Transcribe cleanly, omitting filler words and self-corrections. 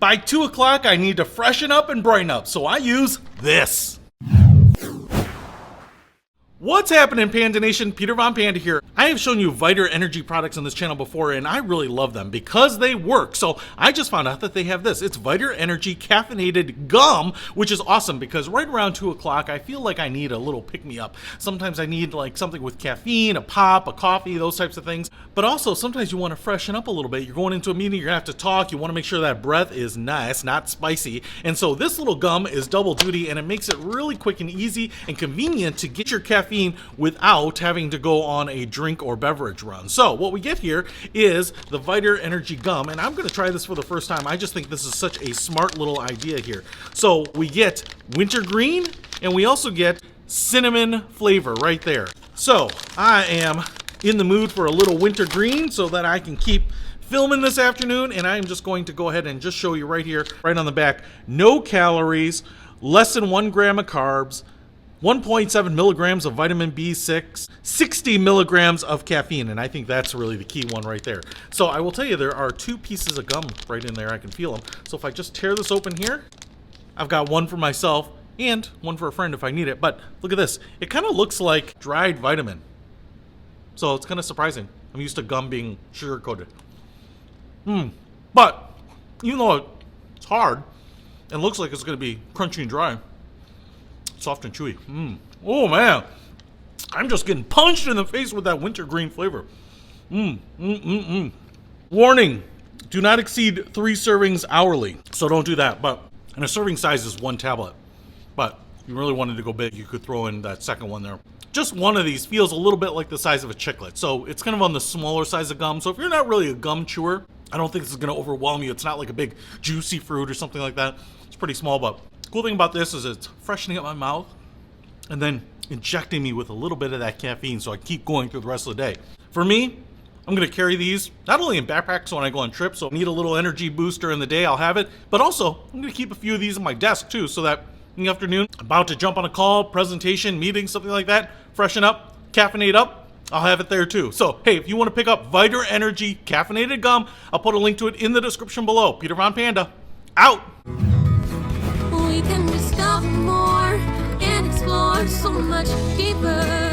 By 2 o'clock, I need to freshen up and brighten up, so I use this. What's happening, Panda Nation? Peter Von Panda here. I have shown you Viter Energy products on this channel before, and I really love them because they work. So I just found out that they have this. It's Viter Energy Caffeinated Gum, which is awesome because right around 2 o'clock, I feel like I need a little pick-me-up. Sometimes I need like something with caffeine, a pop, a coffee, those types of things. But also, sometimes you want to freshen up a little bit. You're going into a meeting, you're going to have to talk. You want to make sure that breath is nice, not spicy. And so this little gum is double duty, and it makes it really quick and easy and convenient to get your caffeine without having to go on a drink or beverage run. So what we get here is the Viter Energy Gum, and I'm going to try this for the first time. I just think this is such a smart little idea here. So we get wintergreen, and we also get cinnamon flavor right there. So I am in the mood for a little wintergreen so that I can keep filming this afternoon, and I'm just going to go ahead and just show you right here, right on the back, no calories, less than 1 gram of carbs, 1.7 milligrams of vitamin B6, 60 milligrams of caffeine, and I think that's really the key one right there. So I will tell you, there are 2 pieces of gum right in there. I can feel them. So if I just tear this open here, I've got one for myself and one for a friend if I need it. But look at this. It kind of looks like dried vitamin. So it's kind of surprising. I'm used to gum being sugar-coated. But even though it's hard and looks like it's going to be crunchy and dry, soft and chewy. Oh man, I'm just getting punched in the face with that wintergreen flavor. Warning, do not exceed 3 servings hourly. So don't do that. And a serving size is 1 tablet. But if you really wanted to go big, you could throw in that second one there. Just one of these feels a little bit like the size of a chiclet. So it's kind of on the smaller size of gum. So if you're not really a gum chewer, I don't think this is going to overwhelm you. It's not like a big juicy fruit or something like that. It's pretty small, but the cool thing about this is it's freshening up my mouth and then injecting me with a little bit of that caffeine so I keep going through the rest of the day. For me, I'm going to carry these not only in backpacks when I go on trips, so I need a little energy booster in the day, I'll have it, but also I'm going to keep a few of these on my desk too so that in the afternoon, about to jump on a call, presentation, meeting, something like that, freshen up, caffeinate up, I'll have it there too. So, hey, if you want to pick up Viter Energy Caffeinated Gum, I'll put a link to it in the description below. Peter Von Panda, out! We can discover more and explore so much deeper.